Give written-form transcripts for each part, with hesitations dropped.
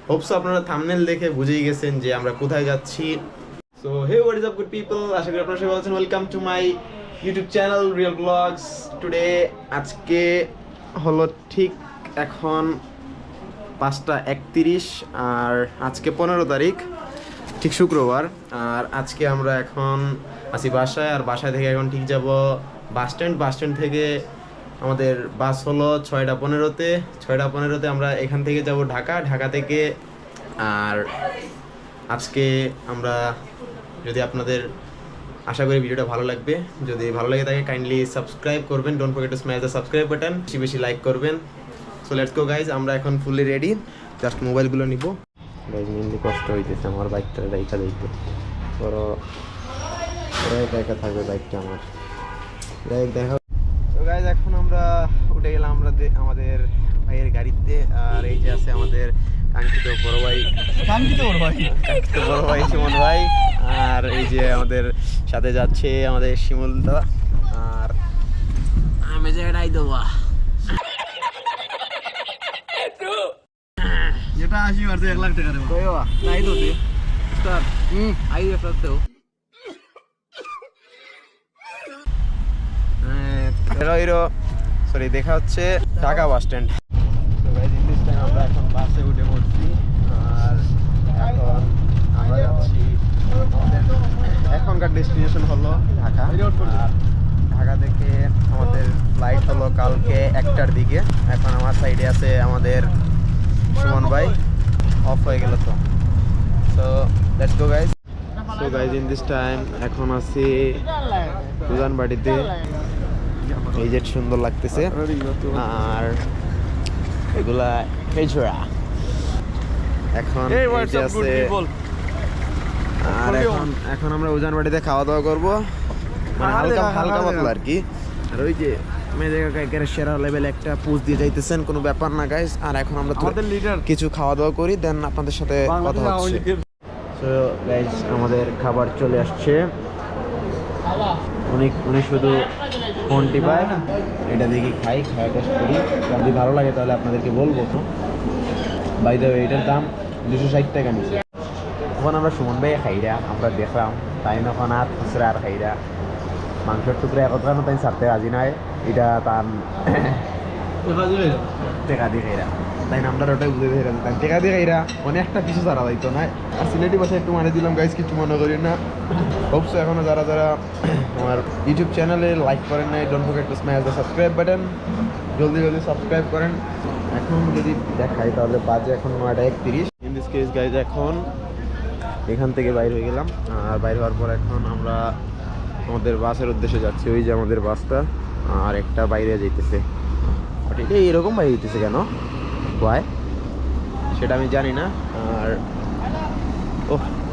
Hope so আপনারা thumbnail দেখে বুঝেই গেছেন যে আমরা কোথায় যাচ্ছি। So hey what is up good people, আশা করি আপনারা সবাই ভালো আছেন। Welcome to my YouTube channel real vlogs. Today আজকে হলো ঠিক এখন 5টা 31 আর আজকে 15 তারিখ, ঠিক শুক্রবার। আর আজকে আমরা এখন আছি বাসায়, আর বাসায় থেকে এখন ঠিক যাব বাস স্ট্যান্ড থেকে আমাদের বাস হলো 6টা 15-তে। 6টা 15-তে আমরা এখান থেকে যাব ঢাকা থেকে। আর আজকে আমরা, যদি আপনাদের আশা করি ভিডিওটা ভালো লাগবে, যদি ভালো লাগে থাকে কাইন্ডলি সাবস্ক্রাইব করবেন, don't forget to smash the subscribe button, বেশি বেশি লাইক করবেন। সো লেটস গো গাইজ, আমরা এখন ফুললি রেডি, জাস্ট মোবাইলগুলো নিব। গাইজ মেনলি কষ্ট হইতেছে আমার বাইকটা রাইখা যাইতে, বড় একা থাকবে বাইকটা আমার। দেখা তো গাইজ, এখন আমরা উঠে গেলাম আমাদের ভাইয়ের গাড়িতে। আর এই যে আছে আমাদের কাঙ্ক্ষিত বড় ভাই সুমন ভাই। আর এই যে আমাদের সাথে যাচ্ছে আমাদের শিমুল দা। আর আমি যে এটাই দেবো যেটা 80 মারছে 1 লাখ টাকা দেবো তাই তো দে স্টার আই একটা দেও সরি, দেখা হচ্ছে ঢাকা বাস স্ট্যান্ড। আমরা এখন বাসে উঠে পড়ছি। আর এখন আমরা যাচ্ছি, এখনকার ডেস্টিনেশন হলো ঢাকা। আর ঢাকা থেকে আমাদের ফ্লাইট হলো কালকে 1টার দিকে। এখন আমার সাইডে আছে আমাদের সুমন ভাই, অফ হয়ে গেল তো। So let's go guys. So guys, in this time এখন আছি উজানবাড়িতে। এই যে সুন্দর লাগতেছে। আর এগুলা খেজুরা এখন আছে। আর এখন আমরা উজানবাড়িতে খাওয়া দাওয়া করবো, মানে হালকা পাতলা আর কি। আর ওই যে মেয়েদের সেরা লেভেল একটা পোস্ট দিয়ে যাইতেছেন, কোনো ব্যাপার না গাইস। আর এখন আমরা কিছু খাওয়া দাওয়া করি, দেন আপনাদের সাথে কথা হচ্ছে। সো গাইস, আমাদের খাবার চলে আসছে। উনি শুধু ফোনটি পায়, এটা দেখি খাই টেস্ট করি, যদি ভালো লাগে তাহলে আপনাদেরকে বলবো। তো বাই দ্য ওয়ে, এটার দাম 260 টাকা নিচ্ছে। এখন আমরা সুমন ভাই খাইরা আমরা দেখলাম, তাই এখন আর খুচরা আর খাইরা মাংসের টুকরা একত্র তাই ছাড়তে রাজি নয়, এটা তার টেকা দিয়ে খাইরা, তাই আমরা ওটাই বুঝে দিয়ে তাই টেকা দিয়ে খাইরা অনেকটা কিছু ছাড়া যাইতো না। আর সিলেটি ভাষায় একটু মানে দিলাম গাইজ, কিছু মনে করি না। হোপসো এখনো যারা আমার ইউটিউব চ্যানেলে লাইক করেন নাই, don't forget to smash the subscribe button, জলদি সাবস্ক্রাইব করেন। এখন যদি দেখাই তাহলে বাজে এখন 9টা 31। ইন দিস কেস গাইজ, এখন এখান থেকে বাইর হয়ে গেলাম। আর বাইর হওয়ার পর এখন আমরা আমাদের বাসের উদ্দেশ্যে যাচ্ছি। ওই যে আমাদের বাসটা, আর একটা বাইরে যাইতেছে। বাট এটা এরকম বাইরে যেতেছে কেন, ওয়াই সেটা আমি জানি না। আর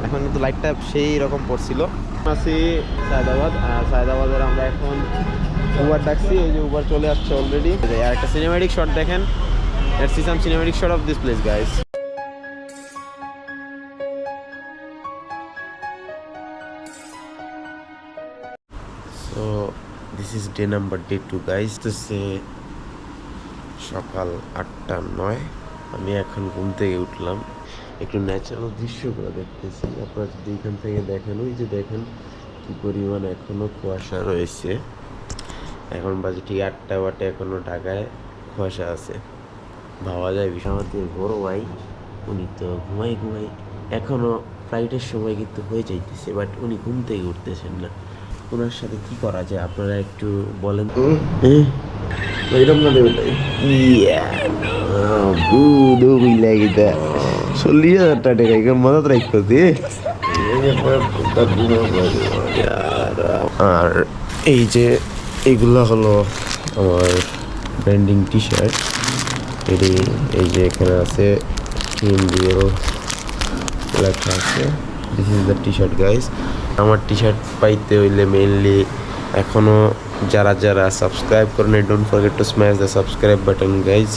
এখন কিন্তু লাইটটা সেই রকম পড়ছিল। আছি সায়দাবাদ, আর সায়দাবাদের আমরা এখন উবার ডাকছি। এই যে উবার চলে আসছে অলরেডি। আর একটা সিনেম্যাটিক শট দেখেন, let's see some cinematic shot of this place guys. So this is day number day 2 guys. সকাল 8টা 9। আমি এখন ঘুম থেকে উঠলাম, একটু ন্যাচারাল দৃশ্যগুলো দেখতেছি। আপনারা যদি এখান থেকে দেখেন, ওই যে দেখেন কি পরিমাণ এখনো কুয়াশা রয়েছে। এখন বাজে ঠিক 8টা বাটে, এখনো ঢাকায় কুয়াশা আছে, ভাবা যায় বিষয়। আমাদের বড় ভাই উনি তো ঘুমাই এখনো ফ্লাইটের সময় কিন্তু হয়ে যাইতেছে, বাট উনি ঘুম থেকে উঠতেছেন না। ওনার সাথে কি করা যায় আপনারা একটু বলেন। এরকম না দেবে 40,000 টাকা মদত রাখতে। আর এই যে এইগুলো হলো আমার ব্র্যান্ডিং টি শার্ট। এই যে এখানে আছে হিন্দিও লেখা আছে, this is the T shirt guys. আমার টি শার্ট পাইতে হইলে মেইনলি এখনও যারা সাবস্ক্রাইব করেন, don't forget to smash the subscribe button guys.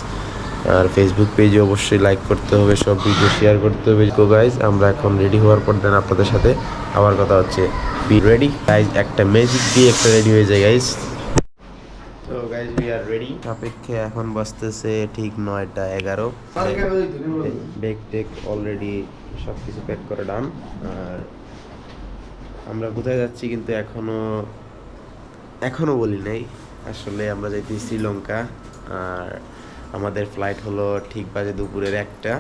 আর ফেসবুক পেজে অবশ্যই লাইক করতে হবে, সব ভিডিও শেয়ার করতে হবে। গো গাইজ, আমরা এখন রেডি হওয়ার পর দেন আপনাদের সাথে আবার কথা হচ্ছে। বি রেডি গাইজ, একটা ম্যাজিক দিয়ে একটা রেডি হয়ে যায় গাইজ। তো গাইস উই আর রেডি। সাপেক্ষে এখন বাজতেছে ঠিক 9:11। ব্যাগ টেক অলরেডি সব কিছু প্যাক করে ডান। আর আমরা কোথায় যাচ্ছি কিন্তু এখনো বলি নাই। আসলে আমরা যাইতেছি শ্রীলঙ্কা। আর আমাদের ফ্লাইট হলো ঠিক বাজে দুপুরের 1টা।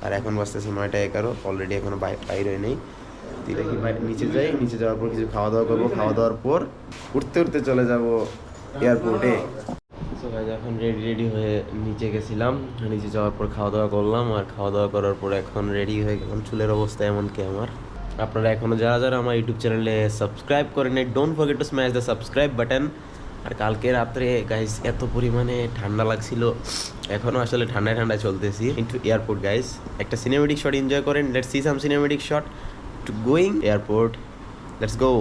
আর এখন বাজতেছে 9:11। অলরেডি এখনো বাইর হয় নেই। তুই দেখি নিচে যাই, নিচে যাওয়ার পর কিছু খাওয়া দাওয়া করবো। খাওয়া দাওয়ার পর উঠতে উঠতে চলে যাব এয়ারপোর্টে। এখন রেডি হয়ে নিচে গেছিলাম। নিচে যাওয়ার পর খাওয়া দাওয়া করলাম। আর খাওয়া দাওয়া করার পর এখন রেডি হয়ে গেলাম। চুলের অবস্থা এমনকি আমার। আপনারা এখনও যারা আমার ইউটিউব চ্যানেলে সাবস্ক্রাইব করেন নাই, don't forget to smash the subscribe button. আর কালকে রাত্রে গাইস এত পরিমাণে ঠান্ডা লাগছিল, এখনও আসলে ঠান্ডায় চলতেছি। ইনটু এয়ারপোর্ট গাইস, একটা সিনেমেটিক শট এনজয় করেন। Let's see some cinematic shot two going airport. Let's go.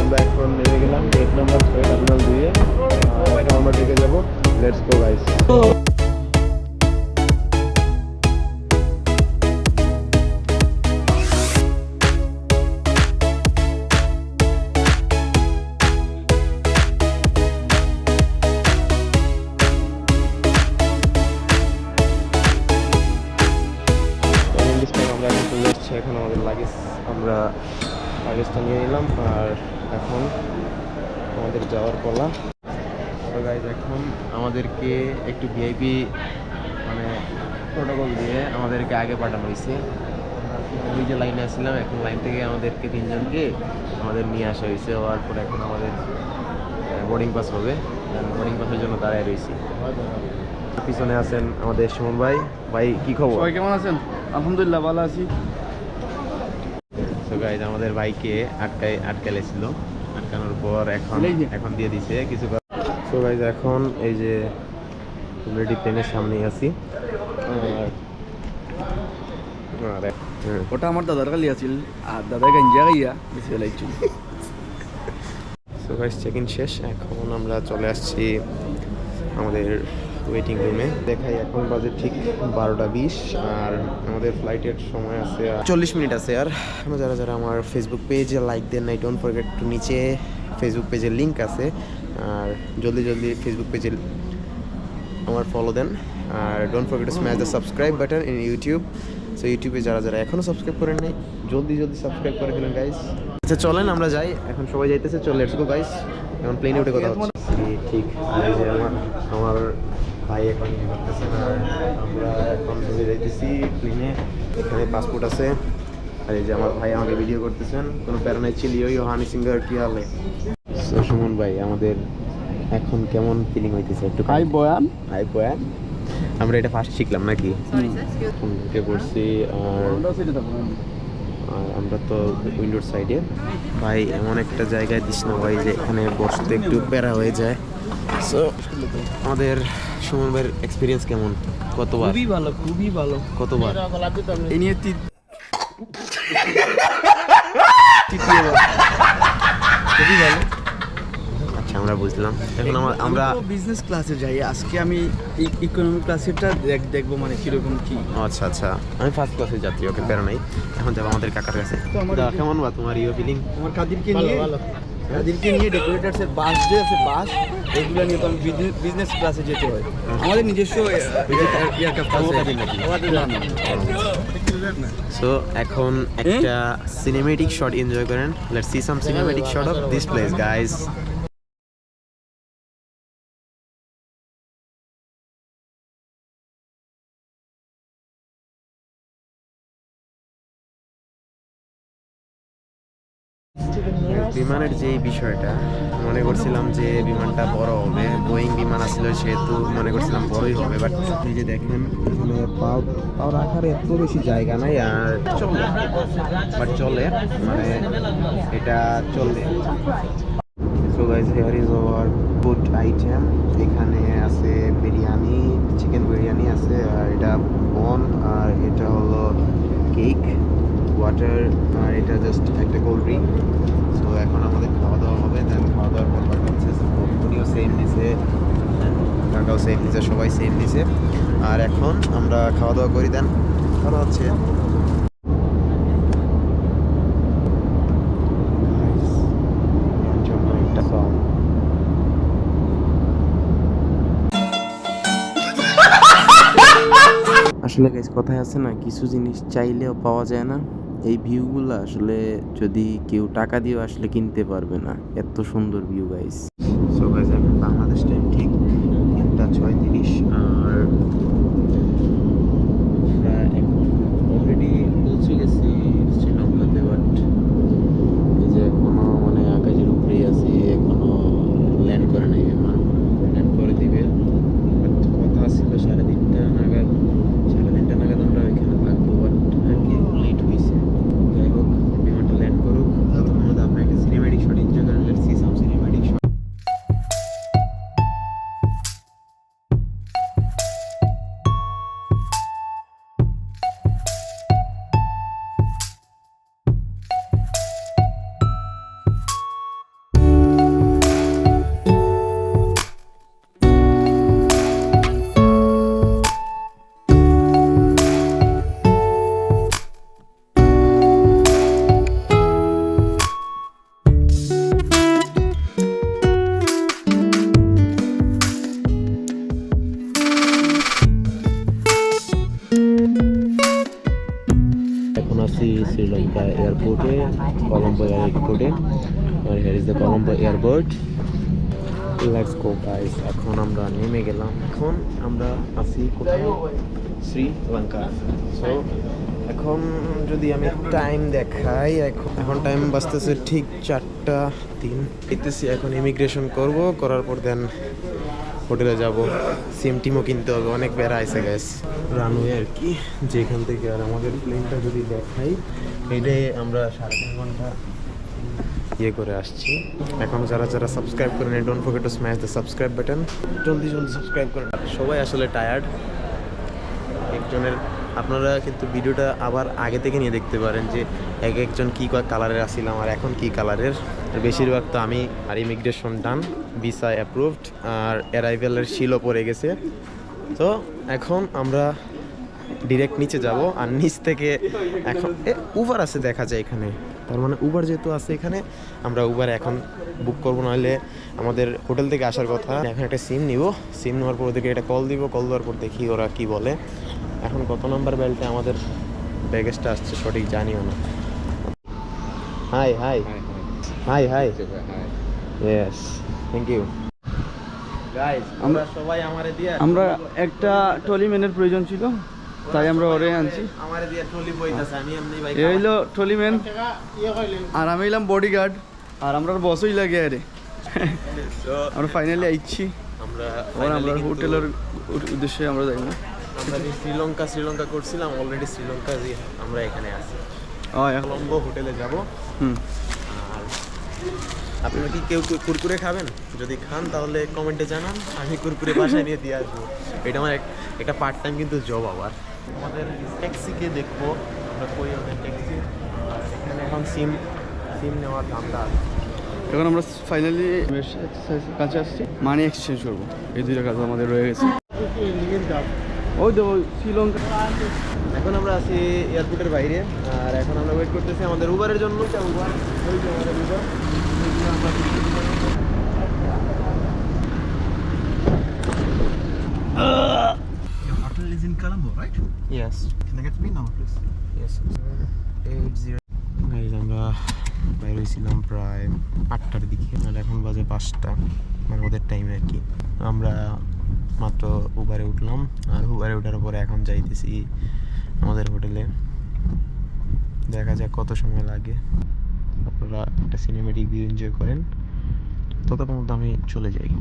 আমরা এখন নেমে গেলাম গেট নাম্বার 6 টার্মিনাল 2-এ। এখন আমরা ঢুকে যাবো। Let's go guys. আমরা এখন চলে এসেছি। এখন আমাদের লাগেজটা নিয়ে নিলাম। আর এখন আমাদের যাওয়ার পালা। তো গাইজ এখন আমাদেরকে একটু ভিআইপি মানে প্রোটোকল দিয়ে আমাদেরকে আগে পাঠানো হয়েছে। ওই যে লাইনে আসছিলাম, এখন লাইন থেকে আমাদেরকে 3 জনকে আমাদের নিয়ে আসা হয়েছে। হওয়ার পর এখন আমাদের বোর্ডিং পাস হবে। বোর্ডিং পাসের জন্য দাঁড়ায় রয়েছি। পিছনে আছেন আমাদের সুমন ভাই। ভাই কি খবর? সবাই কেমন আছেন? আলহামদুলিল্লাহ ভালো আছি। তো গাইজ আমাদের ভাইকে আটকাইছিল। আটকানোর পর এখন দিয়ে দিছে কিছু। তো গাইজ এখন এই যে অলরেডি প্লেনের সামনেই আছি। ওটা আমার দাদার কালি আছিল, আর দাদা গাঞ্জা গাইয়া বেশি লাগছিল। সো গাইজ চেক ইন শেষ। এখন আমরা চলে আসছি আমাদের ওয়েটিং রুমে। দেখাই এখন বাজে ঠিক 12:20। আর আমাদের ফ্লাইটের সময় আছে 40 মিনিট আছে। আর যারা আমার ফেসবুক পেজে লাইক দেন নাই, ডোন্ট ফরগেট টু নিচে ফেসবুক পেজের লিঙ্ক আছে। আর জলদি ফেসবুক পেজে আমার ফলো দেন। আর don't forget to smash the subscribe button in YouTube. So ইউটিউবে যারা এখনও সাবস্ক্রাইব করেন নাই, জলদি সাবস্ক্রাইব করে ফেলেন গাইস। আচ্ছা চলেন আমরা যাই। এখন সবাই যাইতেছে। চল লেটস গো গাইস। এখন প্লেনে উঠে কথা হচ্ছে। ঠিক। আর এই যে আমার ভাই এখন ইয়ে করতেছেন। আর আমরা এখন চলে যাইতেছি প্লেনে। এখানে পাসপোর্ট আছে। আর এই যে আমার ভাই আমাকে ভিডিও করতেছেন। কোনো প্যারা নাই। চিলিও হানি সিঙ্গার কি হালে। সো সুমন ভাই, আমাদের এখন কেমন ফিলিং হইতেছে একটু? হাই বয়ান। আমরা এটা ফার্স্ট শিখলাম নাকি? উঠে পড়ছি। আর আমরা তো উইন্ডোর সাইডে। ভাই এমন একটা জায়গায় দিস না ভাই যে এখানে বসতে একটু প্যারা হয়ে যায়। সো আমাদের সুমন ভাইয়ের এক্সপিরিয়েন্স কেমন? কতবার? খুবই ভালো। কতবার? এই নিয়ে খুবই ভালো। আচ্ছা আমরা বুঝলাম। এখন আমরা বিজনেস ক্লাসে যাই। আজকে আমি ইকোনমি ক্লাসেরটা দেখবো, মানে কিরকম কি। আচ্ছা আমি ফার্স্ট ক্লাসে যাত্রী। ওকে প্যারা নাই। এখন যাবো আমাদের কাকার কাছে। কেমন বা তোমার ফিলিং? আমার কাদিরকে নিয়ে ডেকোরেটার্সের বাস যে আছে, বাস এগুলো নিয়ে তো আমি বিজনেস ক্লাসে যেতে হয়। আমাদের নিজস্ব এয়ারক্রাফট আছে। সো এখন একটা সিনেমেটিক শট এনজয় করেন। Let's see some cinematic shot of this place guys. বিমানের যে বিষয়টা মনে করছিলাম যে বিমানটা বড় হবে, বোয়িং বিমান আসলে সেহেতু মনে করছিলাম বড়ই হবে। বাট এই যে দেখেন এখানে পাও রাখার এত বেশি জায়গা নাই। আর চলে মানে এটা চলে। So guys here is our food item. এখানে আছে বিরিয়ানি, চিকেন বিরিয়ানি আছে। আর এটা বন। আর এটা হলো কেক, ওয়াটার। আর এটা জাস্ট একটা কোল্ড ড্রিঙ্ক। তো এখন আমাদের খাওয়া দাওয়া সেট দিছে, সবাই সেট দিছে। আর এখন আমরা খাওয়া দাওয়া করি, দেন ভালো হচ্ছে। আসলে গাইস কথায় আছে না, কিছু জিনিস চাইলেও পাওয়া যায় না। এই ভিউগুলো আসলে যদি কেউ টাকা দিয়েও আসলে কিনতে পারবে না, এত সুন্দর ভিউ গাইস। সো গাইস এখন বাংলাদেশ টাইম ঠিক 3:36 আর আমরা এখন অলরেডি পৌঁছে গেছি শ্রীলঙ্কাতে। বাট এই যে এখনো মানে আকাশের উপরেই আছি, এখনো ল্যান্ড করে নাই বিমান, ল্যান্ড করে দিবে। বাট কথা ছিল 3:30 নাগাদ, 3:30 নাগাদ আমরা এখানে থাকবো। বাট আর কি লেট হয়েছে। যাই হোক, বিমানটা ল্যান্ড করুক, ততক্ষণ মধ্যে আপনার একটা সিনেমেটিক শট এনজয় করেন। Let's see some cinematic shot. এখন আছি শ্রীলঙ্কা এয়ারপোর্টে, কলম্বো এয়ারপোর্টে। আর here is the Colombo airport. Let's go guys. এখন আমরা নেমে গেলাম। এখন আমরা আছি কোথায়? শ্রীলঙ্কা। সো এখন যদি আমি টাইম দেখাই, এখন টাইম বাজতেছে ঠিক 4:03। দেখতেছি এখন ইমিগ্রেশন করব, করার পর দেন হোটেলে যাব। সিম টিমও কিনতে হবে, অনেক বেড়া আছে গ্যাস। রানওয়ে আর কি, যেখান থেকে আর আমাদের প্লেনটা যদি দেখাই, এটাই আমরা 3.5 ঘন্টা ইয়ে করে আসছি। এখন যারা যারা সাবস্ক্রাইব করেন, don't forget to smash the subscribe button. জলদি জলদি সাবস্ক্রাইব করেন। সবাই আসলে টায়ার্ড একজনের। আপনারা কিন্তু ভিডিওটা আবার আগে থেকে নিয়ে দেখতে পারেন যে এক একজন কী কালারের আসছিলাম আর এখন কী কালারের। বেশিরভাগ তো আমি আর ইমিগ্রেশন ডান, ভিসা অ্যাপ্রুভড, আর অ্যারাইভেলের শিলও পড়ে গেছে। তো এখন আমরা ডিরেক্ট নিচে যাব। আর নিচ থেকে এখন উবার আছে দেখা যায় এখানে, তার মানে উবার যেহেতু আছে এখানে, আমরা উবার এখন বুক করবো, নাহলে আমাদের হোটেল থেকে আসার কথা। এখন একটা সিম নিব, সিম নেওয়ার পর ওদেরকে একটা কল দিব, কল দেওয়ার পর দেখি ওরা কি বলে। এখন কত নাম্বার বেল্টে আমাদের ব্যাগেজটা আসছে সঠিক জানিও না। Hi hi hi hi, yes, thank you guys. আমরা সবাই আমারে দিয়ে, আমরা একটা ট্রলি ম্যানের প্রয়োজন ছিল, তাই আমরা ওরে আনছি। আমারে দিয়ে ট্রলি বইতাছে, আমি এমনি বাইক। এই হইলো ট্রলি ম্যান, আর আমি হইলাম বডিগার্ড, আর আমরা বসই লাগে আরে। আমরা ফাইনালি আইছি, আমরা হোটেলের উদ্দেশ্যে আমরা যাই না। আমরা শ্রীলঙ্কা করছিলাম অলরেডি, শ্রীলঙ্কা দিয়ে আমরা এখানে আছি। কলম্বো হোটেলে যাব। আর আপনারা কি কেউ কুরকুরে খাবেন? যদি খান তাহলে কমেন্টে জানান, আমি কুরকুরে বাসায় নিয়ে দিয়ে আসবো। এটা আমার একটা পার্ট টাইম কিন্তু জব। আবার আমাদের ট্যাক্সিকে দেখবো, আমরা কই আমাদের ট্যাক্সি। আর এখানে এখন সিম নেওয়ার ধান্দা আছে। এখন আমরা ফাইনালি কাছে আসছি, মানি এক্সচেঞ্জ করবো। এই দুইটা কাজ আমাদের রয়ে গেছে। ওই তো শ্রীলঙ্কা। এখন আমরা আছি এয়ারপোর্টের বাইরে, আর এখন আমরা ওয়েট করতেছি আমাদের উবারের জন্য। উবার, ওই যে আমাদের Uber. Your hotel is in Colombo, right? Yes. Can I get PIN number, please? Yes. 80. Guys আমরা বাইরে হয়েছিলাম প্রায় 8টার দিকে, আর এখন বাজে 5টা, মানে ওদের টাইমে আর কি। আমরা মাত্র উবারে উঠলাম, আর উবারে ওঠার পরে এখন যাইতেছি আমাদের হোটেলে। দেখা যাক কত সময় লাগে। আপনারা একটা সিনেমেটিক ভিউ এনজয় করেন, ততক্ষণ মধ্যে আমি চলে যাই।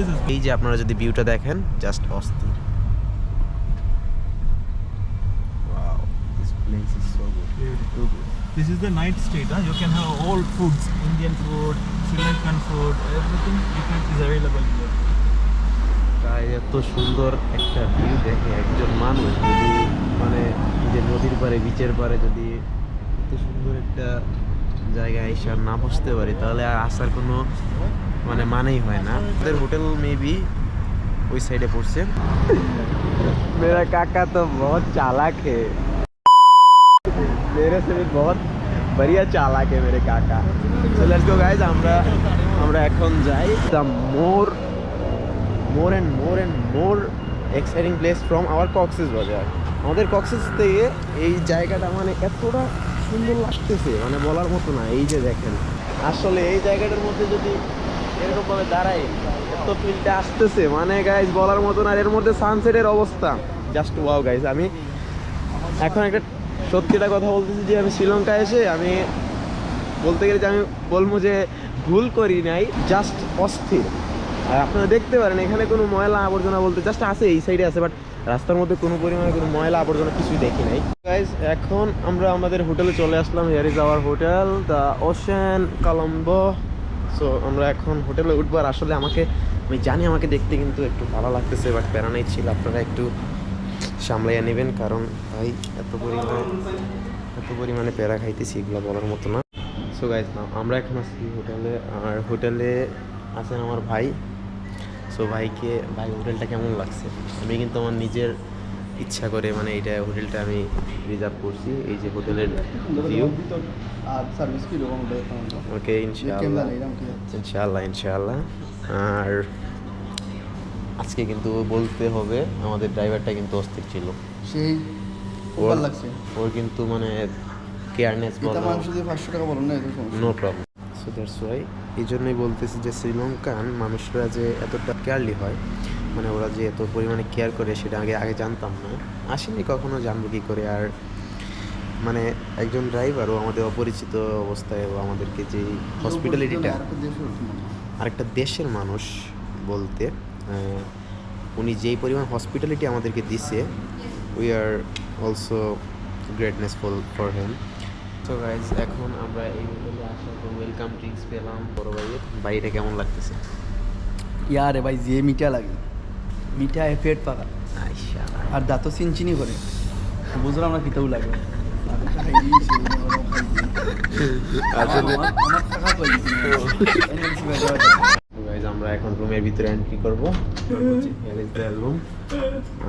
place is এই যে আপনারা যদি ভিউটা দেখেন জাস্ট অস্থির। Wow, this place is so good. beautiful. This is the night street. Huh? You can have all foods, Indian food, Sri Lankan food, everything is available here. তাই এত সুন্দর একটা ভিউ দেখে একজন মানুষ যদি মানে যে নদীর পাড়ে বিচের পাড়ে যদি এত সুন্দর একটা জায়গায় এসে আর না বসতে পারি তাহলে আর আসার কোনো মানে মানেই হয় না। আমাদের হোটেল মেবি ওই সাইডে পড়ছে। मेरा काका तो बहुत चालाक है, मेरे से भी बहुत बढ़िया चालाक है मेरे काका। So let's go guys, আমরা এখন যাই the more and more exciting place from our Cox's Bazar. আমাদের কক্সেস থেকে এই জায়গাটা মানে এতটা সুন্দর লাগতেছে মানে বলার মতো না। এই যে দেখেন আসলে এই জায়গাটার মধ্যে যদি এরকম ভাবে দাঁড়াই এত ফিলটা আসতেছে মানে গাইজ বলার মতো না। এর মধ্যে সানসেটের অবস্থা জাস্ট ওয়াও গাইজ। আমি এখন একটা সত্যিটা কথা বলতেছি যে আমি শ্রীলঙ্কা এসে আমি বলতে গেলে যে আমি বলবো যে ভুল করি নাই, জাস্ট অস্থির। আর আপনারা দেখতে পারেন এখানে কোনো ময়লা আবর্জনা বলতে জাস্ট আছে, এই সাইডে আছে, বাট রাস্তার মধ্যে কোনো পরিমাণে কোনো ময়লা আবর্জনা কিছুই দেখি নাই গাইজ। এখন আমরা আমাদের হোটেলে চলে আসলাম। Here is our hotel the ocean Colombo. সো আমরা এখন হোটেলে উঠবো। আর আসলে আমি জানি আমাকে দেখতে কিন্তু একটু ভালো লাগতেছে, বাট প্যারা নাই ছিল, আপনারা একটু সামলাইয়া নেবেন কারণ ভাই এত পরিমাণে প্যারা খাইতেছি এগুলো বলার মতো না। সো গাইজ না আমরা এখন আছি হোটেলে, আর হোটেলে আছেন আমার ভাই। সো ভাই হোটেলটা কেমন লাগছে? আমি কিন্তু আমার নিজের ইচ্ছা করে মানে এইটা হোটেলটা আমি রিজার্ভ করছি। এই যে হোটেলের ভিউ ওকে ইনশাআল্লাহ। আর আজকে কিন্তু বলতে হবে আমাদের ড্রাইভারটা কিন্তু অস্থির ছিল, সেই লাগছে ওর কিন্তু মানে কেয়ারনেস বলো, 500 টাকা বলুন না, no problem. So that's why এই জন্যই বলতেছি যে শ্রীলঙ্কান মানুষরা যে এতটা কেয়ারলি হয়, মানে ওরা যে এত পরিমাণে কেয়ার করে সেটা আগে জানতাম না, আসেনি কখনো, জানবো কী করে। আর মানে একজন ড্রাইভার ও আমাদের অপরিচিত অবস্থায় ও আমাদেরকে যে হসপিটালিটিটা, আরেকটা দেশের মানুষ বলতে উনি যেই পরিমাণ হসপিটালিটি আমাদেরকে দিছে, we are also grateful for him. So guys এখন আমরা এই হোটেলে আসার পর ওয়েলকাম ড্রিঙ্কস পেলাম বড় ভাইয়ের। বাইরে কেমন লাগতেছে? ইয়ারে ভাই যে মিঠা লাগে, মিঠা পেট পাকা আচ্ছা আর দাঁতও চিনচিনি করে, বুঝলাম না কিতাও লাগে। গাইজ আমরা এখন রুমের ভিতরে এন্ট্রি করবো। রুম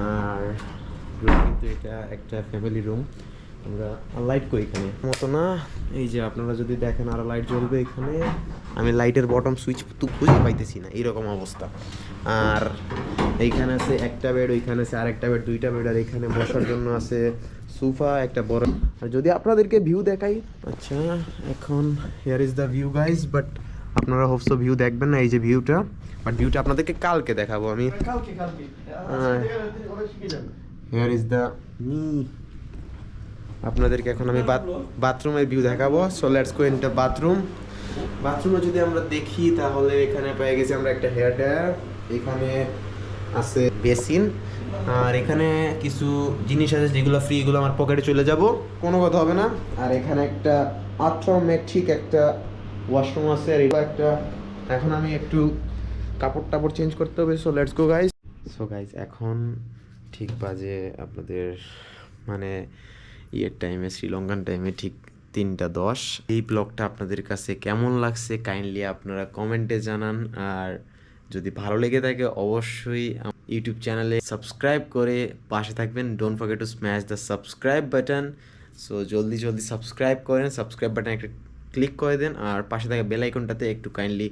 আর রুম কিন্তু এটা একটা ফ্যামিলি রুম। আমরা লাইট করি এখানে মতো না, এই যে আপনারা যদি দেখেন আরো লাইট জ্বলবে এখানে। আমি লাইটের বটম সুইচ তো খুঁজে পাইতেছি না, এইরকম অবস্থা। আর এইখানে আছে একটা বেড, ওইখানে আছে আরেকটা বেড, দুইটা বেড। আর এখানে বসার জন্য আছে সোফা একটা বড়। আর যদি আপনাদেরকে ভিউ দেখাই, আচ্ছা এখন here is the view guys, but আপনারা হোপসো ভিউ দেখবেন না এই যে ভিউটা, বাট ভিউটা আপনাদেরকে কালকে দেখাবো আমি। হিয়ার ইজ দ্য আপনাদেরকে এখন আমি বাথরুমের ভিউ দেখাবো। সো লেটস গো ইনটু বাথরুমে যদি আমরা দেখি তাহলে এখানে পেয়ে গেছি আমরা একটা হেয়ার ড্রায়ার, এখানে আছে বেসিন, আর এখানে কিছু জিনিস আছে যেগুলো ফ্রি, এগুলো আমার পকেটে চলে যাব, কোনো কথা হবে না। আর এখানে একটা অটোমেটিক একটা ওয়াশরুম আছে, আর এটা একটা, এখন আমি একটু কাপড় চেঞ্জ করতে হবে। সো লেটস গো গাইজ এখন ঠিক বাজে আপনাদের মানে টাইমে, শ্রীলঙ্কান টাইমে ঠিক 3:10। এই ব্লগটা আপনাদের কাছে কেমন লাগছে কাইন্ডলি আপনারা কমেন্টে জানান। আর যদি ভালো লেগে থাকে অবশ্যই ইউটিউব চ্যানেলে সাবস্ক্রাইব করে পাশে থাকবেন। Don't forget to smash the subscribe button. So জলদি সাবস্ক্রাইব করেন, সাবস্ক্রাইব বাটন একটা ক্লিক করে দেন, আর পাশে থাকা বেল আইকনটাতে একটু কাইন্ডলি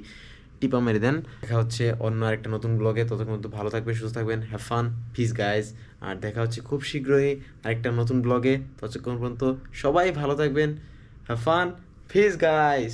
টিপা মেরে দেন। দেখা হচ্ছে অন্য আরেকটা নতুন ব্লগে, ততক্ষণ তো ভালো থাকবেন, সুস্থ থাকবেন, হ্যাভ ফান, পিস গাইজ। আর দেখা হচ্ছে খুব শীঘ্রই আরেকটা নতুন ব্লগে, ততক্ষণ পর্যন্ত সবাই ভালো থাকবেন, হ্যাভ ফান, পিস গাইজ।